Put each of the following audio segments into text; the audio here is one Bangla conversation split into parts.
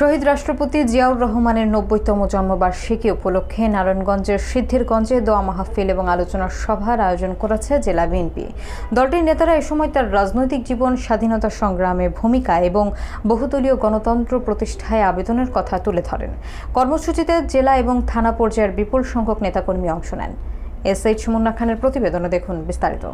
শহীদ রাষ্ট্রপতি জিয়াউর রহমানের ৯০তম জন্মবার্ষিকী উপলক্ষে নারায়ণগঞ্জের সিদ্ধিরগঞ্জে দোয়া মাহফিল এবং আলোচনা সভার আয়োজন করেছে জেলা বিএনপি। দলটির নেতারা এ সময় তার রাজনৈতিক জীবন, স্বাধীনতা সংগ্রামে ভূমিকা এবং বহুদলীয় গণতন্ত্র প্রতিষ্ঠায় আবেদনের কথা তুলে ধরেন। কর্মসূচিতে জেলা এবং থানা পর্যায়ের বিপুল সংখ্যক নেতাকর্মী অংশ নেন। SH মুন্না খানের প্রতিবেদনে দেখুন বিস্তারিত।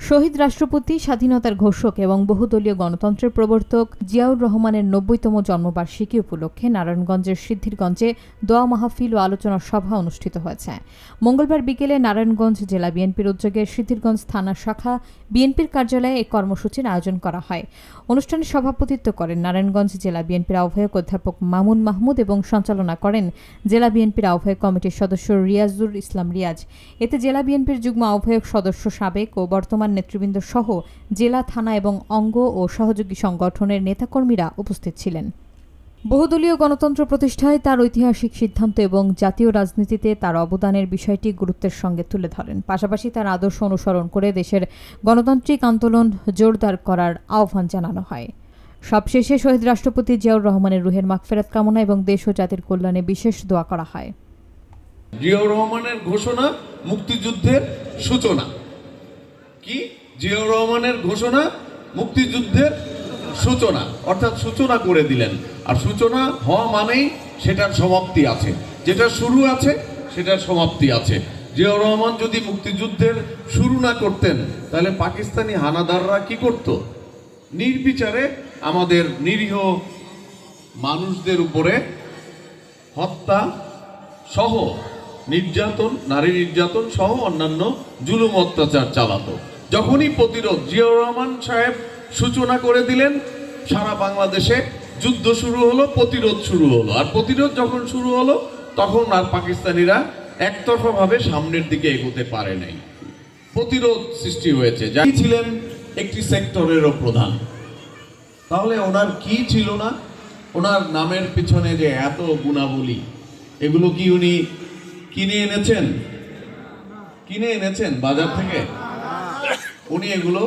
শহীদ রাষ্ট্রপতি, স্বাধীনতার ঘোষক এবং বহুদলীয় গণতন্ত্রের প্রবর্তক জিয়াউর রহমানের ৯০তম জন্মবার্ষিকী উপলক্ষে নারায়ণগঞ্জের সিদ্ধিরগঞ্জে দোয়া মাহফিল ও আলোচনা সভা অনুষ্ঠিত হয়েছে। মঙ্গলবার বিকেলে নারায়ণগঞ্জ জেলা বিএনপির উদ্যোগে সিদ্ধিরগঞ্জ থানা শাখা বিএনপির কার্যালয়ে এই কর্মসূচির আয়োজন করা হয়। অনুষ্ঠানে সভাপতিত্ব করেন নারায়ণগঞ্জ জেলা বিএনপির আহ্বায়ক অধ্যাপক মামুন মাহমুদ এবং সঞ্চালনা করেন জেলা বিএনপির আহ্বায়ক কমিটির সদস্য রিয়াজুল ইসলাম রিয়াজ। এতে জেলা বিএনপির যুগ্ম আহ্বায়ক সদস্য, সাবেক ও বর্তমান নেতৃবৃন্দ সহ জেলা, থানা এবং অঙ্গ ও সহযোগী সংগঠনের নেতাকর্মীরা উপস্থিত ছিলেন। বহুদলীয় গণতন্ত্র প্রতিষ্ঠায় তার ঐতিহাসিক সিদ্ধান্ত এবং জাতীয় রাজনীতিতে তার অবদানের বিষয়টি গুরুত্বের সঙ্গে তুলে ধরেন। পাশাপাশি তার আদর্শ অনুসরণ করে দেশের গণতান্ত্রিক আন্দোলন জোরদার করার আহ্বান জানানো হয়। সবশেষে শহীদ রাষ্ট্রপতি জিয়াউর রহমানের রুহের মাগফিরাত কামনা এবং দেশ ও জাতির কল্যাণে বিশেষ দোয়া করা হয়। জিয়াউর রহমানের ঘোষণা মুক্তিযুদ্ধের সূচনা। কি জিয়াউর রহমানের ঘোষণা মুক্তিযুদ্ধের সূচনা, অর্থাৎ সূচনা করে দিলেন। আর সূচনা হওয়া মানেই সেটার সমাপ্তি আছে, যেটা শুরু আছে সেটার সমাপ্তি আছে। জিয়াউর রহমান যদি মুক্তিযুদ্ধের শুরু না করতেন তাহলে পাকিস্তানি হানাদাররা কি করত? নির্বিচারে আমাদের নিরীহ মানুষদের উপরে হত্যা সহ নির্যাতন, নারী নির্যাতন সহ অন্যান্য জুলুম অত্যাচার চালাতো। যখনই প্রতিরোধ জিয়াউর রহমান সাহেব সূচনা করে দিলেন, সারা বাংলাদেশে যুদ্ধ শুরু হলো, প্রতিরোধ শুরু হলো। আর প্রতিরোধ যখন শুরু হলো তখন আর পাকিস্তানিরা একতরফাভাবে সামনের দিকে এগোতে পারে নাই, প্রতিরোধ সৃষ্টি হয়েছে। যাই ছিলেন একটি সেক্টরেরও প্রধান, তাহলে ওনার কি ছিল না? ওনার নামের পিছনে যে এত গুণাবলী, এগুলো কি উনি কিনে এনেছেন বাজার থেকে? উনি এগুলো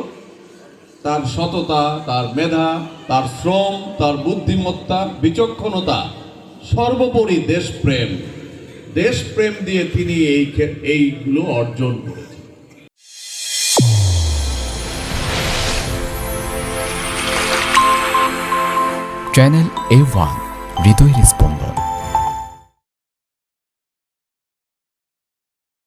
তার সততা, তার মেধা, তার শ্রম, তার বুদ্ধিমত্তা, বিচক্ষণতা, সর্বোপরি দেশপ্রেম দিয়ে তিনি এইগুলো অর্জন করেছেন। চ্যানেল A1 হৃদয়ের স্পন্দন।